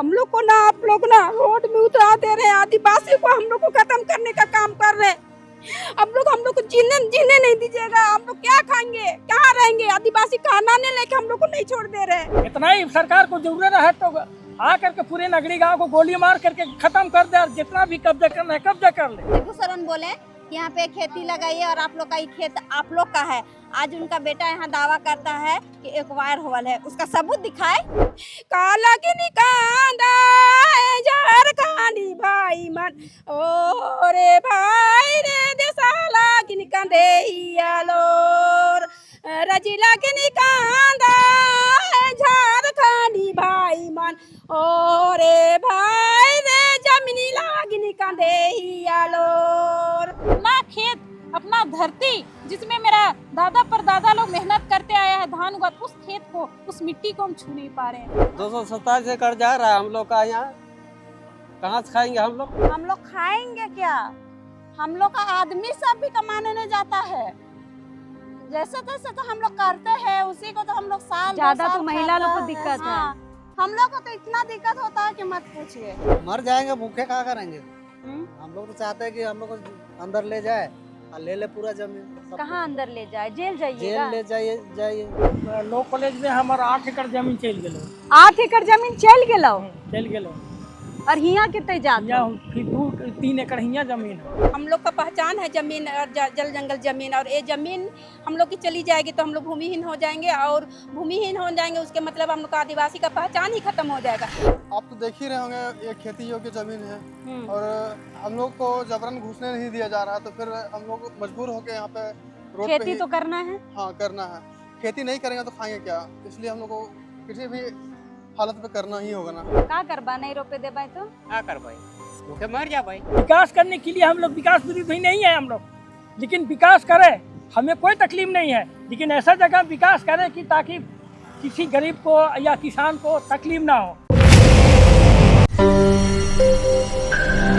हम लोग को ना आप लोग ना रोड में उतरा दे रहे हैं, आदिवासी को हम लोग को खत्म करने का काम कर रहे हैं। हम लोग को जीने नहीं दीजिएगा। हम लोग क्या खाएंगे, कहाँ रहेंगे? आदिवासी खाना नहीं लेके हम लोग को नहीं छोड़ दे रहे। इतना ही सरकार को जरूरत है तो आ करके पूरे नगरी गांव को गोली मार करके खत्म कर दे और जितना भी कब्जा करना है कब्जा कर ले। टिप्पू सरन बोले यहाँ पे खेती लगाइए और आप लोग का ये खेत आप लोग का है। आज उनका बेटा यहाँ दावा करता है कि एक्वायर होल है, उसका सबूत दिखाए। काला की निकांदा झारखंडी भाई मन ओ रे भाई रे देसाला की निकांदे यालोर रजिला की निकांदा झारखंडी भाई मन ओ रे भाई रे जमीनी लागी निकांदे यालोर। अपना खेत अपना धरती जिसमें मेरा दादा परदादा लोग मेहनत करते आया है, धान उगा, उस खेत को उस मिट्टी को हम छू नहीं पा रहे हैं। 227 एकड़ जा रहा है हम लोग का, यहाँ कहाँ से खाएंगे हम लोग? हम लोग खाएंगे क्या? हम लोग का आदमी सब भी कमाने नहीं जाता है। जैसे तैसे तो हम लोग करते हैं, उसी को तो हम लोग साल ज्यादा तो महिला लोग को दिक्कत है। हम लोग को तो इतना दिक्कत होता है कि मत पूछिए। मर जाएंगे भूखे, क्या करेंगे? हम लोग तो चाहते हैं कि हम लोग को अंदर ले जाए और ले ले पूरा जमीन। कहाँ अंदर ले जाए? जेल जाइए? जेल ले जाइए। लो कॉलेज में हमारा 8 एकड़ जमीन चल गए। 8 एकड़ जमीन चल गेलो और हिया कितने जात? फिर 2-3 एकड़ हिया जमीन है। हम लोग का पहचान है जमीन और जल जंगल जमीन, और ये जमीन हम लोग की चली जाएगी तो हम लोग भूमिहीन हो जाएंगे, और भूमिहीन हो जाएंगे उसके मतलब हम लोग का आदिवासी का पहचान ही खत्म हो जाएगा। आप तो देख ही रहे होंगे, ये खेती योग्य जमीन है और हम लोग को जबरन घुसने नहीं दिया जा रहा, तो फिर हम लोग मजबूर होकर यहाँ पे रोड पे खेती तो करना है। हाँ करना है। खेती नहीं करेंगे तो खाएंगे क्या? इसलिए हम लोग को किसी भी हालत में करना ही होगा ना। का करबा? नहीं रोपे दे भाई तो क्या कर भाई, भूखे मर जा भाई। विकास करने के लिए हम लोग विकास विरोधी ही नहीं है हम लोग, लेकिन विकास करे हमें कोई तकलीफ नहीं है, लेकिन ऐसा जगह विकास करे कि ताकि किसी गरीब को या किसान को तकलीफ ना हो।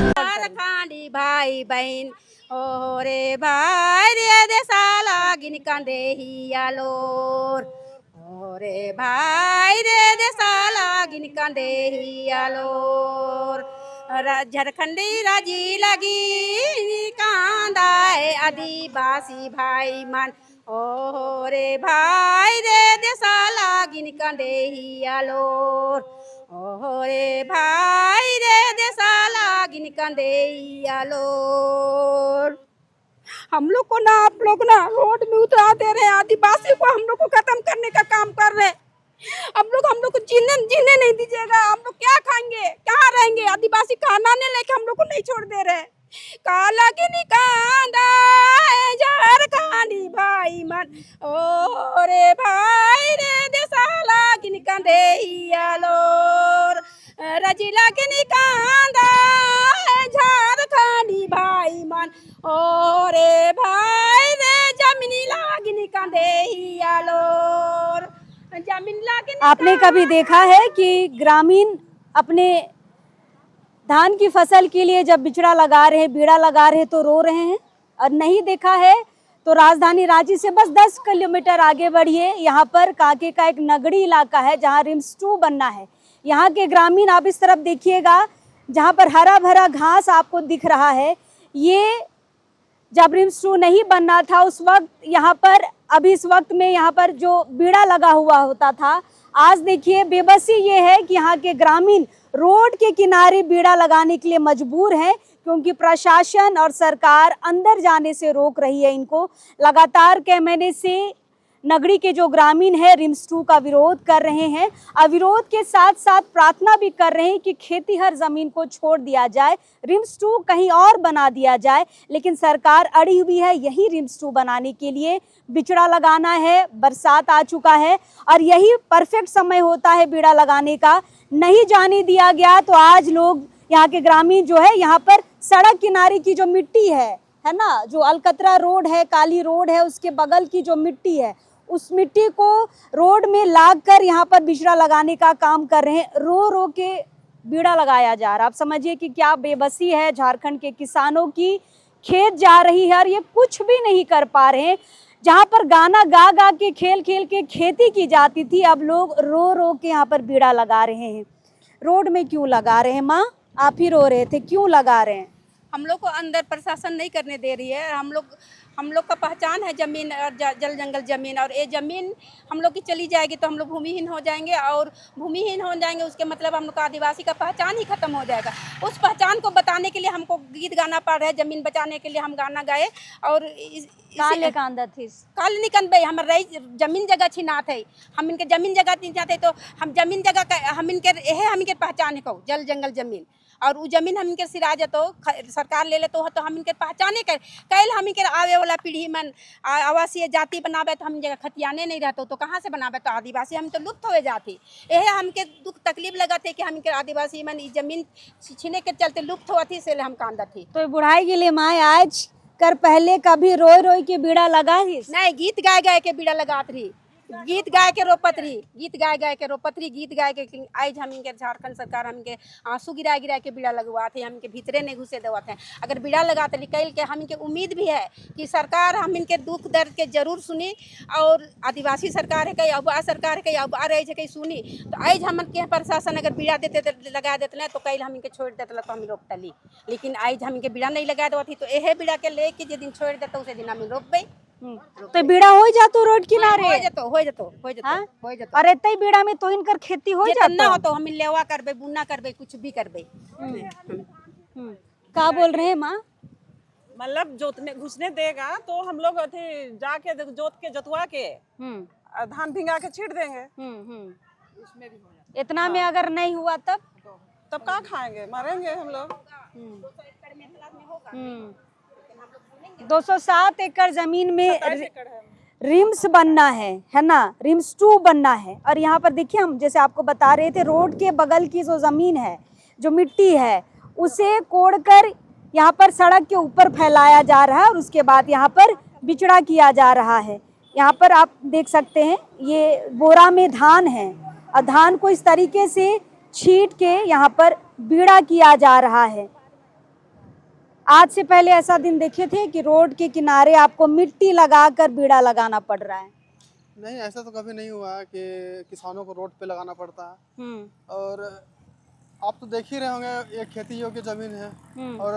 झारखंडी भाई बहन ओ रे भाई रे देसाला गिन कांदे यालोर ओ रे भाई रे देसाला गिन कांदे यालोर। झारखंडी राजी लगी कांदा है आदिवासी भाई मन ओ रे भाई रे देसाला गिन कांदे यालोर ओ रे भाई रे देसाला गिन कांदे यालोर। हम लोग को ना आप लोग ना रोड में उतरा दे रहे हैं, आदिवासी को हम लोग को खत्म करने का काम कर रहे हैं। हम लोग को जीने नहीं दीजिएगा। हम लोग क्या खाएंगे, कहाँ रहेंगे? आदिवासी खाना नहीं लेके हम लोग को नहीं छोड़ दे रहे। काला की निकांदा झारखंडी भाई मन ओ रे भाई रे देसाला की निकांदे यालोर रजिला की निकांदा झारखंडी भाई मन ओ रे भाई रे जमीनी लागी निकांदे यालोर जमीन लागी। आपने कभी देखा है कि ग्रामीण अपने धान की फसल के लिए जब बिचड़ा लगा रहे हैं, बीड़ा लगा रहे हैं तो रो रहे हैं? और नहीं देखा है तो राजधानी रांची से बस 10 किलोमीटर आगे बढ़िए, यहाँ पर कांके का एक नगड़ी इलाका है जहाँ रिम्स 2 बनना है। यहाँ के ग्रामीण आप इस तरफ देखिएगा, जहाँ पर हरा भरा घास आपको दिख रहा है। ये जब रिम्स 2 नहीं बनना था उस वक्त यहाँ पर, अभी इस वक्त में यहाँ पर जो बीड़ा लगा हुआ होता था, आज देखिए बेबसी ये है कि यहाँ के ग्रामीण रोड के किनारे बीड़ा लगाने के लिए मजबूर हैं, क्योंकि प्रशासन और सरकार अंदर जाने से रोक रही है इनको। लगातार कई महीने से नगरी के जो ग्रामीण है रिम्स 2 का विरोध कर रहे हैं। अविरोध के साथ साथ प्रार्थना भी कर रहे हैं कि खेती हर जमीन को छोड़ दिया जाए, रिम्स 2 कहीं और बना दिया जाए, लेकिन सरकार अड़ी हुई है यही रिम्स 2 बनाने के लिए। बिचड़ा लगाना है, बरसात आ चुका है और यही परफेक्ट समय होता है बीड़ा लगाने का। नहीं जाने दिया गया तो आज लोग यहाँ के ग्रामीण जो है, यहाँ पर सड़क किनारे की जो मिट्टी है ना, जो अलकतरा रोड है, काली रोड है, उसके बगल की जो मिट्टी है, उस मिट्टी को रोड में लाग कर यहाँ पर बिचड़ा लगाने का काम कर रहे हैं। रो रो के बीड़ा लगाया जा रहा है। आप समझिए कि क्या बेबसी है झारखंड के किसानों की। खेत जा रही है और ये कुछ भी नहीं कर पा रहे हैं। जहाँ पर गाना गा गा के खेल खेल के खेती की जाती थी, अब लोग रो रो के यहाँ पर बीड़ा लगा रहे हैं। रोड में क्यों लगा रहे हैं? माँ, आप ही रो रहे थे, क्यों लगा रहे हैं? हम लोग को अंदर प्रशासन नहीं करने दे रही है। हम लोग का पहचान है जमीन और जल जंगल जमीन, और ये जमीन हम लोग की चली जाएगी तो हम लोग भूमिहीन हो जाएंगे, और भूमिहीन हो जाएंगे उसके मतलब हम लोग का आदिवासी का पहचान ही खत्म हो जाएगा। उस पहचान को बताने के लिए हमको गीत गाना पड़ रहा है। जमीन बचाने के लिए हम गाना गाए और काले कांदा थी काल निकन भाई हमारे रही जमीन जगह छिनात है। हम इनके जमीन जगह नहीं चाहते तो हम जमीन जगह हम इनके पहचान है को जल जंगल जमीन, और वो जमीन हम इनके सिरा जतो सरकार ले ले तो हम इनके पहचाने कर कैल हम इनके आवे वाला पीढ़ी मन आवासीय जाति बनावे तो हम जगह खतियाने नहीं रहते तो कहाँ से बनावे? तो आदिवासी हम तो लुप्त हो जाती। यह हमके दुख तकलीफ लगाते कि हम इनके आदिवासी मन जमीन छीने के चलते लुप्त हुआ थी, इसलिए हम कांदा थी। तो बुढ़ाई के लिए माँ आज कर पहले कभी रोई रोई के बीड़ा लगा ही? नहीं, गीत गाए गाए के बीड़ा लगात रही, गीत गाए के रोपत रही, गीत गाए गाए के रोपत रही, गीत गाए के आज हम इनके झारखंड सरकार हमके आंसू गिरा गिरा के बीड़ा लगवाते हैं, हमके भीतरे नहीं घुसे देवाते हैं। अगर बीड़ा लगाते निकल के हम इनके उम्मीद भी है कि सरकार हम इनके दुख दर्द के जरूर सुनी, और आदिवासी सरकार है कहीं अब सरकार है कहीं अब आ रही है कहीं सुनी तो आज हम के प्रशासन अगर बीड़ा देते लगा देते ना तो कल हम इनके छोड़ देते तो हम रोकता ली, लेकिन आज हम इनके बीड़ा नहीं लगा देवा थी तो यह बीड़ा के लेके जिस दिन छोड़ देते उसे दिन हम रोक गई। तो बीड़ा हो जातो रोड किनारे? हो जतो। और इतने बीड़ा में तो इनकर खेती हो जाता ना हो तो हम लेवा करबे, बुना करबे, कुछ भी करबे। क्या बोल रहे हैं माँ? मतलब जोतने घुसने देगा तो हम लोग जाके जोत के जोतवा के धान भिंगा के छीट देंगे। इतना में अगर नहीं हुआ तब क्या खाएंगे? मरेंगे हम लोग। 207 एकड़ जमीन में रिम्स बनना है ना, रिम्स 2 बनना है। और यहाँ पर देखिए हम जैसे आपको बता रहे थे रोड के बगल की जो जमीन है, जो मिट्टी है, उसे कोड़कर यहाँ पर सड़क के ऊपर फैलाया जा रहा है और उसके बाद यहाँ पर बिचड़ा किया जा रहा है। यहाँ पर आप देख सकते हैं ये बोरा में धान है और धान को इस तरीके से छीट के यहाँ पर बीड़ा किया जा रहा है। आज से पहले ऐसा दिन देखे थे कि रोड के किनारे आपको मिट्टी लगाकर बीड़ा लगाना पड़ रहा है? नहीं, ऐसा तो कभी नहीं हुआ है कि किसानों को रोड पे लगाना पड़ता है। और आप तो देख ही रहे होंगे ये खेती योग्य जमीन है और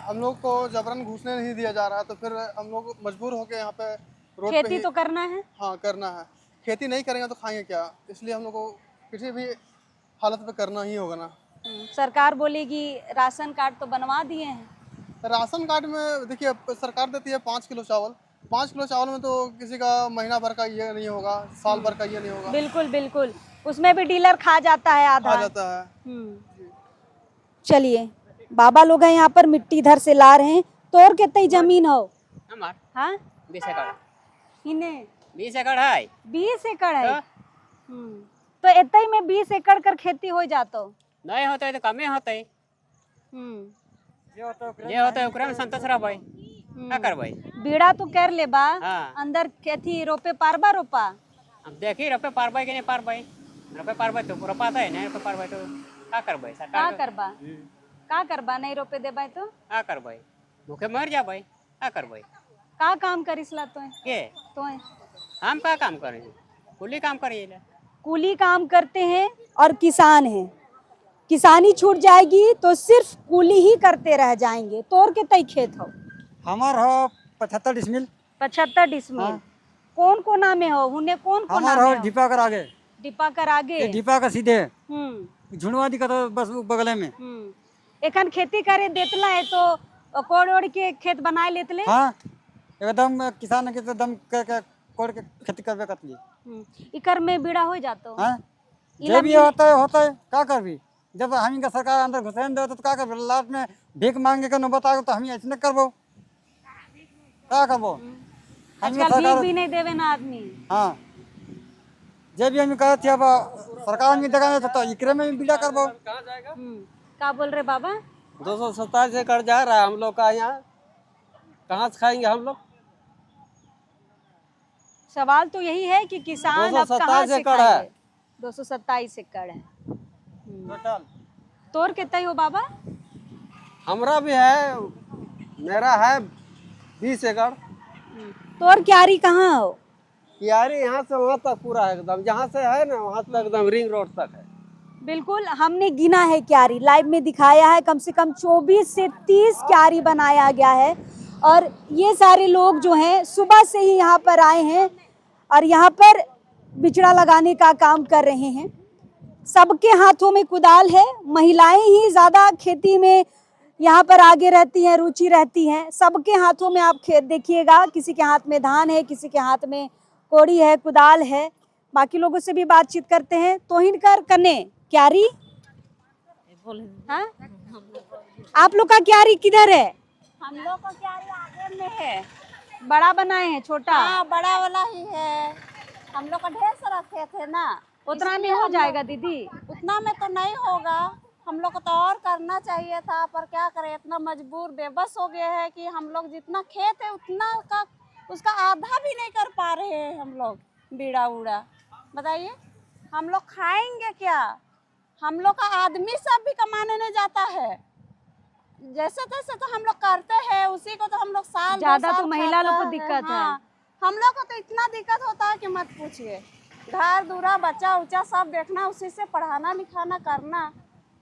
हम लोग को जबरन घुसने नहीं दिया जा रहा, तो फिर हम लोग मजबूर होके यहाँ पे रोड पे खेती तो करना है। हाँ, करना है। खेती नहीं करेंगे तो खाएंगे क्या? इसलिए हम लोग को किसी भी हालत पे करना ही होगा ना। सरकार बोलेगी राशन कार्ड तो बनवा दिए हैं। राशन कार्ड में देखिए सरकार देती है 5 किलो चावल। 5 किलो चावल में तो किसी का महीना भर का ये नहीं होगा, साल भर का ये नहीं होगा। बिल्कुल बिल्कुल, उसमें भी डीलर खा जाता है आधा। खा जाता है। चलिए, बाबा लोग हैं यहाँ पर, मिट्टी इधर से ला रहे हैं। तोड़ कितनी जमीन हो? हमार हाँ 20 एकड़। इन्हें 20 एकड़ है। 20 एकड़ है। तो इतने में 20 एकड़ कर खेती हो जातो? नहीं होता है तो कमे होता है। ये होता है ओकरा में संतोष रहबै। क्या करबै? बीड़ा तो कर ले बा। हाँ। अंदर खेती रोपे पारबा रोपा? अब देखी रोपे पारबै कि नहीं पारबै। रोपे पारबै तो रोपाता है, नहीं रोपे पारबै तो क्या करबै? का करबा? का करबा नहीं रोपे देबा तो? क्या करबै? भूखे मर जाबै। क्या करबै? का काम करिसला तो? के तो हम क्या काम करें? कुली काम करिए। कूली काम करते हैं और किसान हैं। किसानी छूट जाएगी तो सिर्फ कूली ही करते रह जाएंगे। तोड़ के तई खेत हो? हमार हो 75 डिसमिल। 75 डिसमिल। कौन को नामे हो? हुने कौन को हमार नामे हो हो? दीपा कर आगे। दीपा कर आगे? ये दीपा का सीधे हम्म। दिखा तो बस बगल में। एखन खेती करे देतला है तो कोड़ ओड़ के खेत बनाए लेतले। हाँ, एकदम किसान के एकदम कोड़ के खेती करबे कतली। इकर में बीड़ा हो जातो? हाँ, जो भी होता है क्या करबी? जब हम इनका सरकार अंदर घुसने दे तो क्या करबे? लास्ट में भीख मांगे के न बताओ तो हम ऐसे करबो, क्या करबो? आजकल भीख भी नहीं देवे ना आदमी। हाँ, जब भी हम कहते थे अब सरकार में जगह तो इकरे में भी बीड़ा करबो। क्या बोल रहे बाबा? 227 एकड़ जा रहा है हम लोग का, यहाँ कहाँ से खाएंगे हम लोग? सवाल तो यही है कि किसान अब कहाँ से खाएंगे? 227 एकड़ है टोटल। तोड़ कितना हो बाबा? हमरा भी है, मेरा है 20 एकड़। तोड़ क्यारी कहाँ हो? क्यारी यहाँ से वहाँ तक पूरा है एकदम, जहाँ से है ना वहाँ तक एकदम रिंग रोड तक है। बिल्कुल, हमने गिना है क्यारी, लाइव में दिखाया है, कम से कम 24 से 30 क्यारी बनाया गया है। और ये सारे लोग जो हैं सुबह से ही यहाँ पर आए हैं और यहाँ पर बिचड़ा लगाने का काम कर रहे हैं। सबके हाथों में कुदाल है, महिलाएं ही ज़्यादा खेती में यहाँ पर आगे रहती हैं, रुचि रहती हैं। सबके हाथों में आप खेत देखिएगा, किसी के हाथ में धान है, किसी के हाथ में कोड़ी है, कुदाल है। बाकी लोगों से भी बातचीत करते हैं। तोहिन कर कने क्यारी, हाँ? आप लोग का क्यारी किधर है? हम लोग को क्यारी आगे में है। बड़ा बनाए हैं, छोटा? हाँ, बड़ा वाला ही है। हम लोग का ढेर सारा खेत है ना, उतना में हो जाएगा दीदी? उतना में तो नहीं होगा। हम लोग को तो और करना चाहिए था, पर क्या करें, इतना मजबूर बेबस हो गए हैं कि हम लोग जितना खेत है उतना का उसका आधा भी नहीं कर पा रहे हैं हम लोग। बीड़ा उड़ा बताइए, हम लोग खाएंगे क्या? हम लोग का आदमी सब भी कमाने नहीं जाता है। जैसे तैसे तो हम लोग करते हैं, उसी को तो हम लोग साल ज्यादा तो महिला लोग को दिक्कत है। हम लोग को तो इतना दिक्कत होता है कि मत पूछिए। घर दूरा बच्चा उच्चा सब देखना, उसी से पढ़ाना लिखाना करना,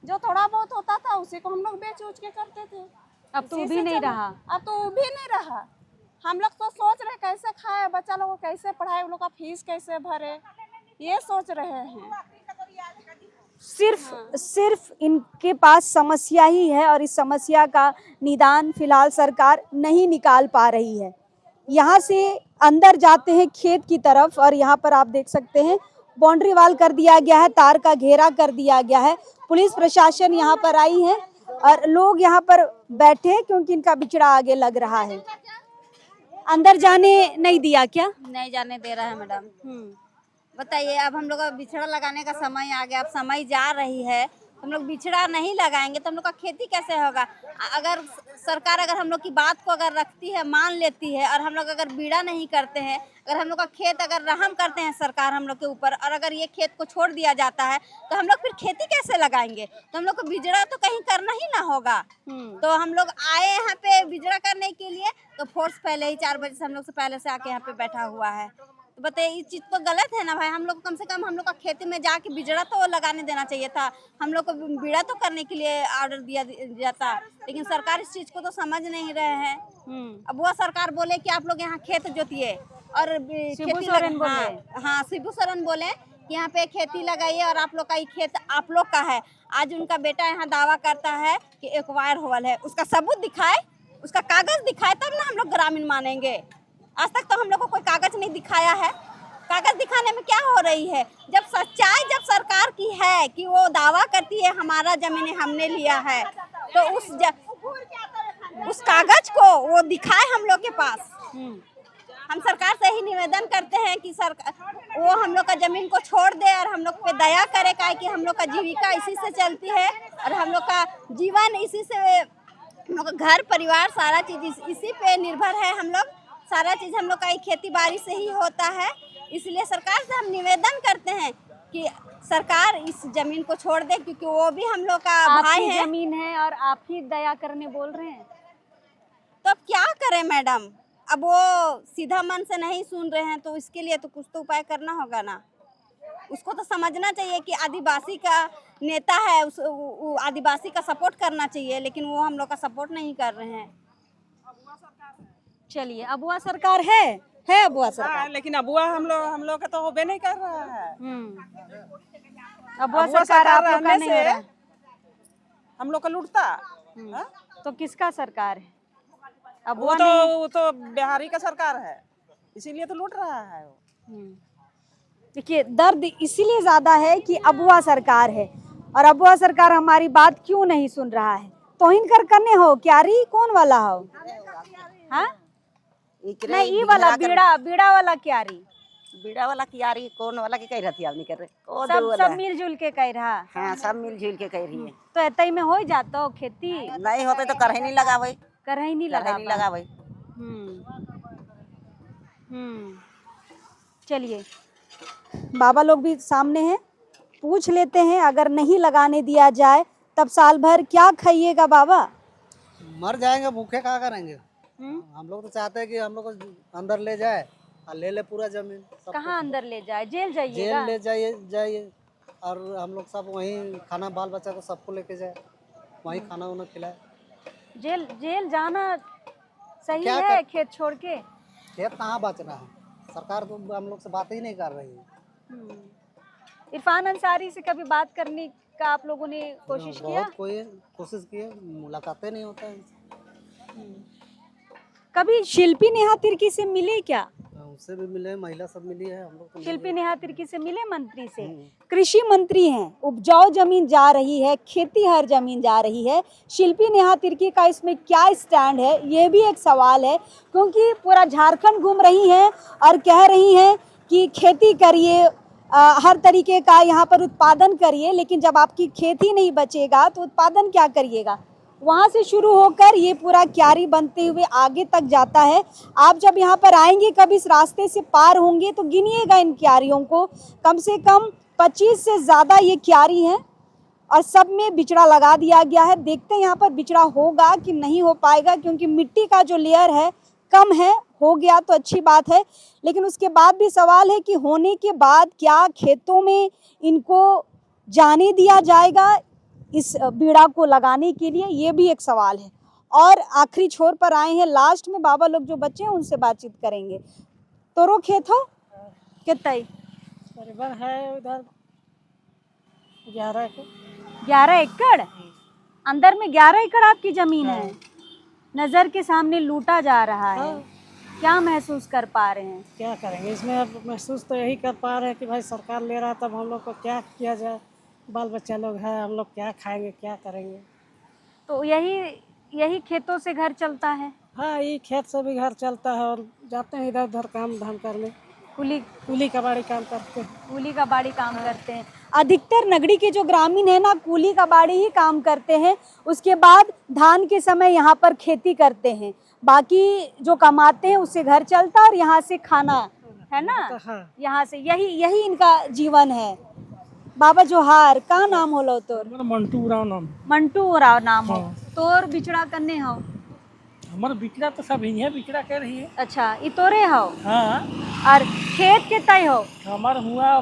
जो थोड़ा बहुत होता था उसी को हम लोग बेच उच के करते थे। अब तो भी नहीं रहा। अब तो वो भी नहीं रहा। हम लोग तो सोच रहे कैसे खाए, बच्चा लोग को कैसे पढ़ाए, उन लोग का फीस कैसे भरे, ये सोच रहे हैं। सिर्फ इनके पास समस्या ही है और इस समस्या का निदान फिलहाल सरकार नहीं निकाल पा रही है। यहाँ से अंदर जाते हैं खेत की तरफ और यहाँ पर आप देख सकते हैं बाउंड्री वाल कर दिया गया है, तार का घेरा कर दिया गया है। पुलिस प्रशासन यहाँ पर आई है और लोग यहाँ पर बैठे हैं क्योंकि इनका बिचड़ा आगे लग रहा है। अंदर जाने नहीं दिया क्या? नहीं जाने दे रहा है मैडम। बताइए, अब हम लोग का बिछड़ा लगाने का समय आ गया, अब समय जा रही है, हम लोग बिछड़ा नहीं लगाएंगे तो हम लोग का खेती कैसे होगा? अगर सरकार अगर हम लोग की बात को अगर रखती है, मान लेती है, और हम लोग अगर बीड़ा नहीं करते हैं, अगर हम लोग का खेत अगर रहम करते हैं सरकार हम लोग के ऊपर, और अगर ये खेत को छोड़ दिया जाता है तो हम लोग फिर खेती कैसे लगाएंगे? तो हम लोग को बिजड़ा तो कहीं करना ही ना होगा। तो हम लोग आए यहाँ पे बिजड़ा करने के लिए, तो फोर्स पहले ही 4 बजे से हम लोग से पहले से आके यहाँ पे बैठा हुआ है। तो बताइए, इस चीज़ तो गलत है ना भाई। हम लोग कम से कम हम लोग का खेती में जाके बिजड़ा तो लगाने देना चाहिए था। हम लोग को बीड़ा तो करने के लिए ऑर्डर दिया जाता, लेकिन सरकार इस चीज़ को तो समझ नहीं रहे हैं। अब वो सरकार बोले कि आप लोग यहाँ खेत जोतिए और खेती बोले, हाँ शिबू सोरेन बोले कि यहाँ पे खेती लगाइए और आप लोग का ये खेत आप लोग का है। आज उनका बेटा यहाँ दावा करता है कि एक्वायर हुआ है, उसका सबूत दिखाए, उसका कागज दिखाए, तब ना हम लोग ग्रामीण मानेंगे। आज तक तो हम लोग को कोई कागज नहीं दिखाया है। कागज दिखाने में क्या हो रही है? जब सच्चाई जब सरकार की है कि वो दावा करती है हमारा जमीन हमने लिया है, तो उस कागज को वो दिखाए हम लोग के पास। हम सरकार से ही निवेदन करते हैं कि सरकार वो हम लोग का जमीन को छोड़ दे और हम लोग पे दया करे, काहे कि हम लोग का जीविका इसी से चलती है और हम लोग का जीवन इसी से, हम लोग का घर परिवार सारा चीज इसी पे निर्भर है। हम लोग सारा चीज हम लोग का खेती बाड़ी से ही होता है। इसलिए सरकार से हम निवेदन करते हैं कि सरकार इस जमीन को छोड़ दे, क्योंकि वो भी हम लोग का भाई है। जमीन है और आप ही दया करने बोल रहे हैं, तो अब क्या करें मैडम? अब वो सीधा मन से नहीं सुन रहे हैं, तो इसके लिए तो कुछ तो उपाय करना होगा ना। उसको तो समझना चाहिए कि आदिवासी का नेता है, उस आदिवासी का सपोर्ट करना चाहिए, लेकिन वो हम लोग का सपोर्ट नहीं कर रहे हैं। चलिए, अबुआ सरकार है अबुआ सरकार, लेकिन अबुआ हम लोग का तो होबे नहीं कर रहा है। अबुआ सरकार आप लोग का नहीं हो रहा है, हम लोग का लूटता। तो किसका सरकार है? वो तो बिहारी का सरकार है, इसीलिए तो लूट रहा है वो। देखिए, दर्द इसीलिए ज्यादा है कि अबुआ सरकार है और अबुआ सरकार हमारी बात क्यों नहीं सुन रहा है। तोहिन कर कने हो क्यारी कौन वाला हो? हाँ नहीं, ये वाला बीड़ा वाला क्यारी, बीड़ा वाला क्यारी कौन वाला के कह रही आपने कर रहे? सब मिलजुल के कह रहा। हाँ, सब मिलजुल के कह रही है। तो ऐसे में हो जाता हो खेती? नहीं होते तो करही नहीं लगावे, करही नहीं लगावे। चलिए, बाबा लोग भी सामने हैं, पूछ लेते हैं। अगर नहीं लगाने दिया जाए तब साल भर क्या खाइएगा बाबा? मर जाएंगे भूखे, क्या करेंगे? हम लोग तो चाहते हैं कि हम लोग को अंदर ले जाए और ले ले पूरा जमीन। कहाँ अंदर ले जाए? जेल जाइएगा? जेल ले जाइए और हम लोग सब वहीं खाना बाल बच्चा को सबको लेके जाए, वहीं खाना उन्हें खिलाए। जेल जेल जाना सही क्या है खेत छोड़ के? खेत कहाँ बच रहा है, सरकार तो हम लोग से बात ही नहीं कर रही है। इरफान अंसारी से कभी बात करने का आप लोगों ने कोशिश किया? बहुत कोशिश की है, मुलाकातें नहीं होता है। कभी शिल्पी नेहा तिर्की से मिले क्या? उससे भी मिले, महिला सब मिली है, हम लोग तो शिल्पी नेहा तिर्की से मिले मंत्री से? कृषि मंत्री हैं, उपजाऊ जमीन जा रही है, खेती हर जमीन जा रही है, शिल्पी नेहा तिर्की का इसमें क्या स्टैंड है, ये भी एक सवाल है। क्योंकि पूरा झारखंड घूम रही हैं और कह रही हैं कि खेती करिए, हर तरीके का यहाँ पर उत्पादन करिए, लेकिन जब आपकी खेती नहीं बचेगा तो उत्पादन क्या करिएगा। वहाँ से शुरू होकर ये पूरा क्यारी बनते हुए आगे तक जाता है। आप जब यहाँ पर आएंगे, कभी इस रास्ते से पार होंगे तो गिनिएगा इन क्यारियों को, कम से कम 25 से ज़्यादा ये क्यारी हैं और सब में बिचड़ा लगा दिया गया है। देखते हैं यहाँ पर बिचड़ा होगा कि नहीं हो पाएगा, क्योंकि मिट्टी का जो लेयर है कम है। हो गया तो अच्छी बात है, लेकिन उसके बाद भी सवाल है कि होने के बाद क्या खेतों में इनको जाने दिया जाएगा इस बीड़ा को लगाने के लिए, ये भी एक सवाल है। और आखिरी छोर पर आए हैं, लास्ट में बाबा लोग जो बच्चे हैं उनसे बातचीत करेंगे। तोरो खेत हो कितना ही? करीबन है उधर 11 एकड़। अंदर में 11 एकड़ आपकी जमीन है, नजर के सामने लूटा जा रहा है। क्या महसूस कर पा रहे हैं? क्या करेंगे इसमें, अब महसूस तो यही कर पा रहे हैं कि भाई सरकार ले रहा है, तब हम लोग को क्या किया जाए, बाल बच्चा लोग हैं, हम लोग क्या खाएंगे, क्या करेंगे। तो यही खेतों से घर चलता है? हाँ, ये खेत से भी घर चलता है और जाते हैं इधर उधर काम धाम करने, कूली कबाड़ी काम करते हैं। कूली कबाड़ी काम करते हैं। अधिकतर नगरी के जो ग्रामीण है ना, कूली कबाड़ी ही काम करते हैं। उसके बाद धान के समय यहाँ पर खेती करते हैं, बाकी जो कमाते हैं उससे घर चलता है और यहाँ से खाना है ना, यहाँ से यही इनका जीवन है। बाबा जोहार, का नाम होलो तोर? मंटू राव नाम। मंटू राव नाम हो। तोर बिचड़ा करने हो? हमारा बिचड़ा तो सब ही है, बिचड़ा कह रही है। अच्छा, ई तोरे हो? हाँ। और खेत के तय हो? हमारा हुआ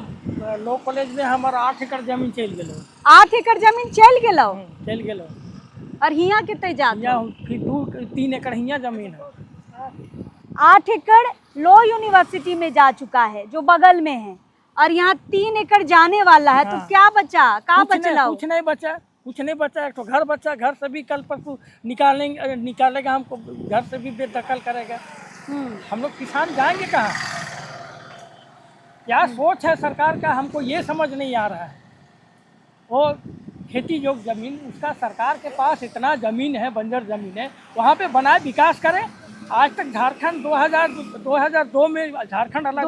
लॉ कॉलेज में हमारा 8 एकड़ जमीन चल गए। 8 एकड़ जमीन चल गेलो? चल गए। और हिया कितने जाते? फिर 3 एकड़ हिया जमीन है। 8 एकड़ लॉ यूनिवर्सिटी में जा चुका है जो बगल में है, और यहाँ 3 एकड़ जाने वाला है। तो क्या बचा? कहाँ बचला? कुछ नहीं बचा। एक तो घर बचा, घर से भी कल परसों निकालेगा हमको, घर से भी बेदखल करेगा। हम लोग किसान जाएंगे कहाँ? क्या सोच है सरकार का, हमको ये समझ नहीं आ रहा है। वो खेती योग्य जमीन, उसका सरकार के पास इतना ज़मीन है, बंजर ज़मीन है, वहाँ पे बनाए, विकास करे। आज तक झारखंड 2002 में झारखंड अलग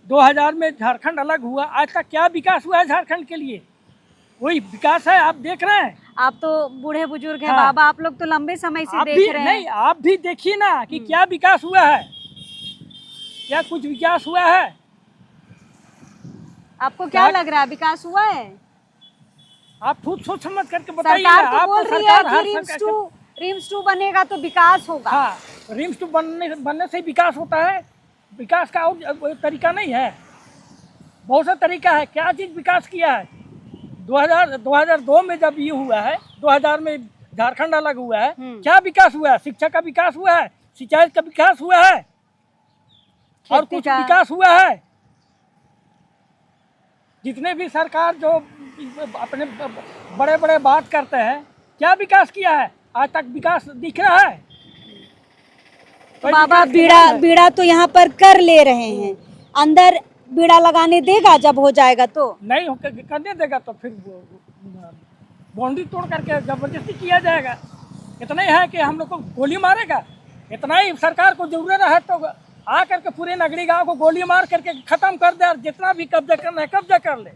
2000 में झारखंड अलग हुआ। आज तक क्या विकास हुआ है झारखंड के लिए? वही विकास है, आप देख रहे हैं। आप तो बूढ़े बुजुर्ग हैं बाबा, आप लोग तो लंबे समय से देख रहे हैं। नहीं, आप भी देखिए ना कि क्या विकास हुआ है, क्या कुछ विकास हुआ है? आपको क्या लग रहा है, विकास हुआ है? आप खुद सोच समझ करके बताइए। सरकार तो बोल रही है कि रिम्स 2 बनेगा तो विकास होगा। हाँ, रिम्स 2 बनने से विकास होता है। विकास का और तरीका नहीं है, बहुत सा तरीका है। क्या चीज़ विकास किया है? 2002 में जब ये हुआ है, 2000 में झारखंड अलग हुआ है, क्या विकास हुआ है? शिक्षा का विकास हुआ है, सिंचाई का विकास हुआ है, और कुछ विकास हुआ है? जितने भी सरकार जो अपने बड़े बड़े बात करते हैं, क्या विकास किया है? आज तक विकास दिख रहा है? तो बाबा बीड़ा तो यहाँ पर कर ले रहे हैं, अंदर बीड़ा लगाने देगा जब हो जाएगा? तो नहीं करने देगा तो फिर बाउंड्री तोड़ करके जबरदस्ती किया जाएगा। इतना ही है कि हम लोग को गोली मारेगा, इतना ही सरकार को जरूरत है तो आ करके पूरे नगरी गांव को गोली मार करके खत्म कर दे, और जितना भी कब्जा करना है कब्जा कर ले।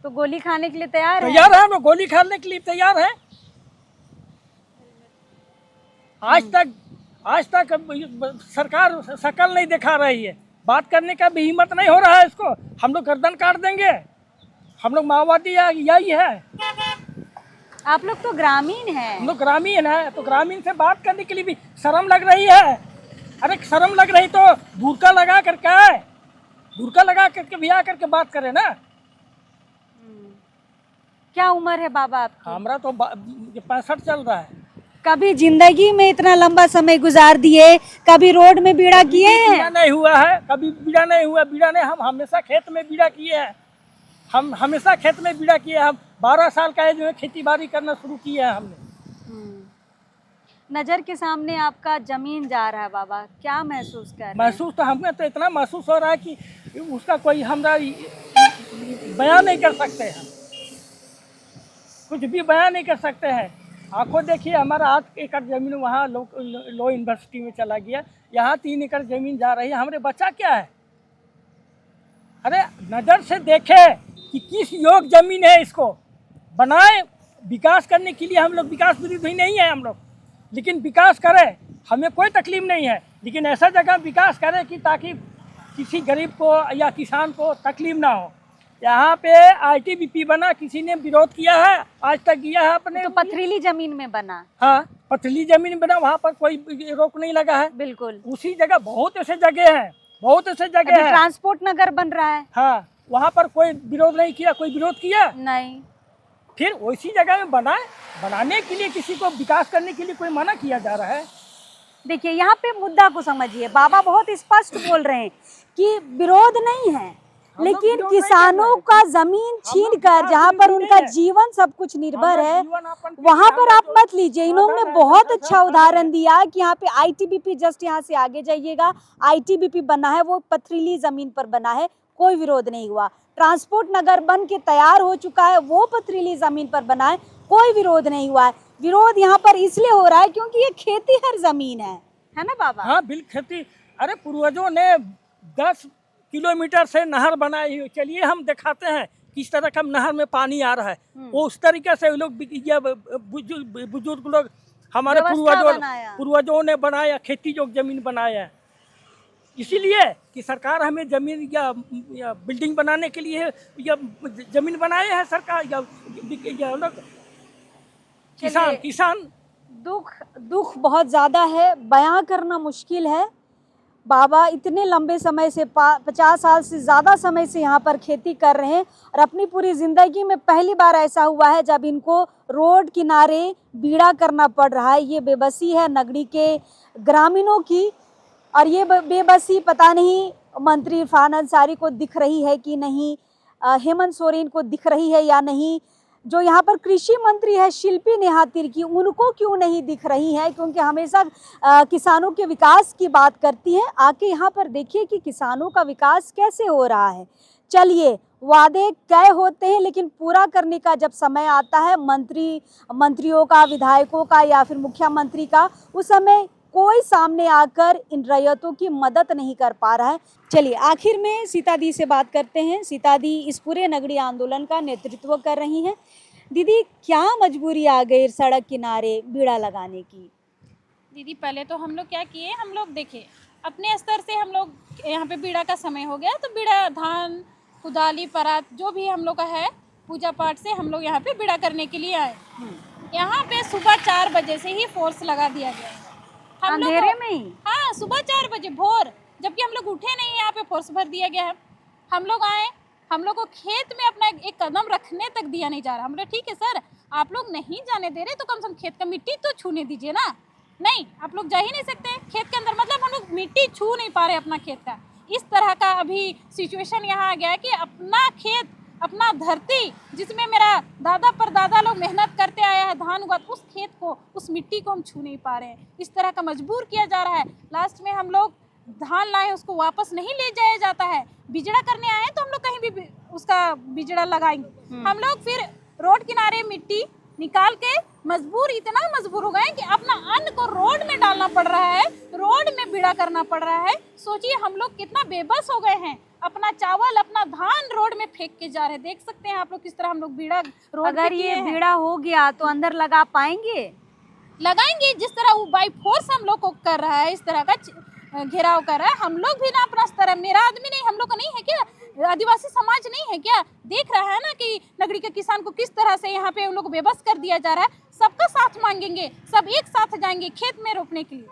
तो गोली खाने के लिए तैयार है? तैयार है, हम लोग गोली खाने के लिए तैयार है। आज तक सरकार शकल नहीं दिखा रही है, बात करने का भी हिम्मत नहीं हो रहा है इसको। हम लोग गर्दन काट देंगे, हम लोग माओवादी यही है। आप लोग तो ग्रामीण हैं। हम लोग ग्रामीण है, तो ग्रामीण से बात करने के लिए भी शर्म लग रही है। अरे शर्म लग रही तो बुर्का लगा करके भी आ करके बात करे ना। क्या उम्र है बाबा आपकी? हमारा तो 65 चल रहा है। कभी जिंदगी में इतना लंबा समय गुजार दिए, कभी रोड में बीड़ा किए हैं? बीड़ा नहीं हुआ है, कभी बीड़ा नहीं हुआ। बीड़ा नहीं, हम हमेशा खेत में बीड़ा किए हैं। हम हमेशा खेत में बीड़ा किए हैं। हम 12 साल का एज में खेती बाड़ी करना शुरू किया है हमने। नजर के सामने आपका जमीन जा रहा है बाबा, क्या महसूस कर रहे हैं? महसूस तो हमें तो इतना महसूस हो रहा है कि उसका कोई हमरा बयान नहीं कर सकते हैं। कुछ भी बयान नहीं कर सकते हैं। आंखों देखिए, हमारा 8 एकड़ जमीन वहाँ लो यूनिवर्सिटी में चला गया। यहाँ 3 एकड़ जमीन जा रही है। हमारे बच्चा क्या है? अरे नज़र से देखे कि किस योग जमीन है, इसको बनाए। विकास करने के लिए हम लोग विकास विरोधी नहीं है हम लोग, लेकिन विकास करें, हमें कोई तकलीफ नहीं है। लेकिन ऐसा जगह विकास करें कि ताकि किसी गरीब को या किसान को तकलीफ ना हो। यहाँ पे ITBP बना, किसी ने विरोध किया है? आज तक किया है अपने? तो पथरीली जमीन में बना। हाँ, पथरीली जमीन बना, वहाँ पर कोई रोक नहीं लगा है। बिल्कुल। उसी जगह बहुत ऐसे जगह हैं, बहुत ऐसे जगह है। ट्रांसपोर्ट नगर बन रहा है। हाँ, वहाँ पर कोई विरोध नहीं किया। कोई विरोध किया नहीं। फिर उसी जगह में बनाए। बनाने के लिए किसी को विकास करने के लिए कोई मना किया जा रहा है? देखिए, यहाँ पे मुद्दा को समझिए। बाबा बहुत स्पष्ट बोल रहे हैं कि विरोध नहीं है, लेकिन किसानों का जमीन छीन कर जहाँ पर उनका जीवन सब कुछ निर्भर है, वहाँ पर आप मत लीजिए। इन्होंने बहुत अच्छा उदाहरण दिया कि यहाँ पे ITBP, जस्ट यहाँ से आगे जाइएगा, ITBP बना है, वो पथरीली जमीन पर बना है, कोई विरोध नहीं हुआ। ट्रांसपोर्ट नगर बन के तैयार हो चुका है, वो पथरीली जमीन पर बना है, कोई विरोध नहीं हुआ है। विरोध यहाँ पर इसलिए हो रहा है क्योंकि ये खेती हर जमीन है ना बाबा? हाँ, बिल्कुल खेती। अरे पूर्वजों ने 10 किलोमीटर से नहर बनाई हुई। चलिए हम दिखाते हैं किस तरह का नहर में पानी आ रहा है। वो उस तरीके से लोग बुजुर्ग लोग हमारे पूर्वजों ने बनाया, खेती योग्य जमीन बनाया है। इसीलिए कि सरकार हमें जमीन या बिल्डिंग बनाने के लिए या जमीन बनाए है सरकार या लोग किसान। दुख बहुत ज़्यादा है, बयां करना मुश्किल है। बाबा इतने लंबे समय से 50 साल से ज़्यादा समय से यहाँ पर खेती कर रहे हैं और अपनी पूरी ज़िंदगी में पहली बार ऐसा हुआ है जब इनको रोड किनारे बीड़ा करना पड़ रहा है। ये बेबसी है नगरी के ग्रामीणों की, और ये बेबसी पता नहीं मंत्री इरफान अंसारी को दिख रही है कि नहीं, हेमंत सोरेन को दिख रही है या नहीं, जो यहाँ पर कृषि मंत्री है शिल्पी नेहा तिर्की, उनको क्यों नहीं दिख रही है? क्योंकि हमेशा किसानों के विकास की बात करती हैं। आके यहाँ पर देखिए कि किसानों का विकास कैसे हो रहा है। चलिए, वादे तय होते हैं लेकिन पूरा करने का जब समय आता है मंत्रियों का, विधायकों का या फिर मुख्यमंत्री का, उस समय कोई सामने आकर इन रैयतों की मदद नहीं कर पा रहा है। चलिए, आखिर में सीता दी से बात करते हैं। सीता दी इस पूरे नगरीय आंदोलन का नेतृत्व कर रही हैं। दीदी, क्या मजबूरी आ गई सड़क किनारे बीड़ा लगाने की? दीदी, पहले तो हम लोग क्या किए, हम लोग देखे अपने स्तर से, हम लोग यहाँ पे बीड़ा का समय हो गया तो बीड़ा, धान, कुदाली, परात जो भी हम लोग का है पूजा पाठ से हम लोग यहाँ पे बीड़ा करने के लिए आए। यहाँ पे सुबह 4 बजे से ही फोर्स लगा दिया गया, अंधेरे में ही। हाँ, सुबह 4 बजे भोर, जबकि हम लोग उठे नहीं, यहाँ पे फोर्स भर दिया गया है। हम लोग आए, हम लोग को खेत में अपना एक कदम रखने तक दिया नहीं जा रहा। हम लोग ठीक है सर, आप लोग नहीं जाने दे रहे तो कम से कम खेत का मिट्टी तो छूने दीजिए ना। नहीं, आप लोग जा ही नहीं सकते खेत के अंदर, मतलब हम लोग मिट्टी छू नहीं पा रहे अपना खेत का। इस तरह का अभी सिचुएशन यहाँ आ गया है कि अपना खेत, अपना धरती जिसमें मेरा दादा परदादा लोग मेहनत करते आया है, धान उगा, उस खेत को, उस मिट्टी को हम छू नहीं पा रहे हैं। इस तरह का मजबूर किया जा रहा है। लास्ट में हम लोग धान लाए, उसको वापस नहीं ले जाया जाता है। बिजड़ा करने आए तो हम लोग कहीं भी उसका बिजड़ा लगाएंगे। हम लोग फिर रोड किनारे मिट्टी निकाल के इतना मजबूर हो गए कि अपना अन्न को रोड में डालना पड़ रहा है, रोड में बीड़ा करना पड़ रहा है। सोचिए हम लोग कितना बेबस हो गए हैं। अपना चावल, अपना धान रोड में फेंक के जा रहे हैं। देख सकते हैं आप लोग किस तरह हम लोग बीड़ा रोड। अगर ये बीड़ा हो गया तो अंदर लगा पाएंगे? लगाएंगे, जिस तरह वो बाई फोर्स हम लोग को कर रहा है, इस तरह का घेराव कर रहा है। हम लोग भी ना अपना स्तर, मेरा आदमी नहीं, हम लोग का नहीं है क्या, आदिवासी समाज नहीं है क्या? देख रहा है ना कि नगरी के किसान को किस तरह से यहाँ पे उन लोग बेबस कर दिया जा रहा है। सबका साथ मांगेंगे, सब एक साथ जाएंगे खेत में रोपने के लिए।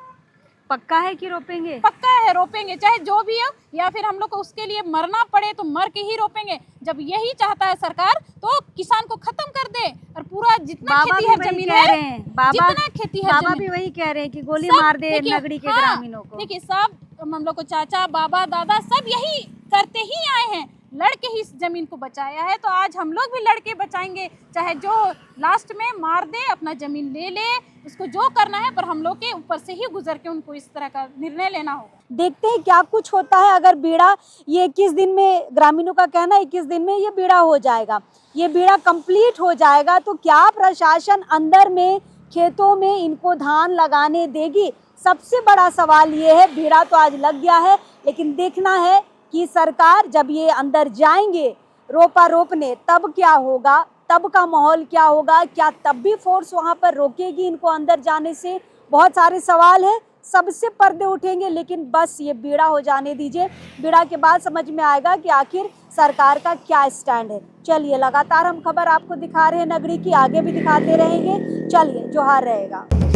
पक्का है कि रोपेंगे? पक्का है, रोपेंगे चाहे जो भी हो, या फिर हम लोग को उसके लिए मरना पड़े तो मर के ही रोपेंगे। जब यही चाहता है सरकार तो किसान को खत्म कर दे और पूरा जितना बाबा खेती भी है वही जमीन कह है, रहे हैं, बाबा जितना खेती है बाबा जमीन, भी वही कह रहे हैं कि गोली सब मार दे देखिए, नगरी के हाँ, ग्रामीणों को। देखिए सब हम लोग को चाचा बाबा दादा सब यही करते ही आए हैं, लड़के ही इस जमीन को बचाया है। तो आज हम लोग भी लड़के बचाएंगे, चाहे जो लास्ट में मार दे, अपना जमीन ले ले, उसको जो करना है, पर हम लोग के ऊपर से ही गुजर के उनको इस तरह का निर्णय लेना होगा। देखते हैं क्या कुछ होता है। अगर बीड़ा ये 21 दिन में, ग्रामीणों का कहना है 21 दिन में ये बीड़ा हो जाएगा, ये बीड़ा कंप्लीट हो जाएगा, तो क्या प्रशासन अंदर में खेतों में इनको धान लगाने देगी? सबसे बड़ा सवाल ये है। बीड़ा तो आज लग गया है, लेकिन देखना है कि सरकार जब ये अंदर जाएंगे रोपा रोपने, तब क्या होगा, तब का माहौल क्या होगा, क्या तब भी फोर्स वहाँ पर रोकेगी इनको अंदर जाने से? बहुत सारे सवाल हैं, सबसे पर्दे उठेंगे, लेकिन बस ये बीड़ा हो जाने दीजिए। बीड़ा के बाद समझ में आएगा कि आखिर सरकार का क्या स्टैंड है। चलिए, लगातार हम खबर आपको दिखा रहे हैं नगरी की, आगे भी दिखाते रहेंगे। चलिए, जोहार रहेगा।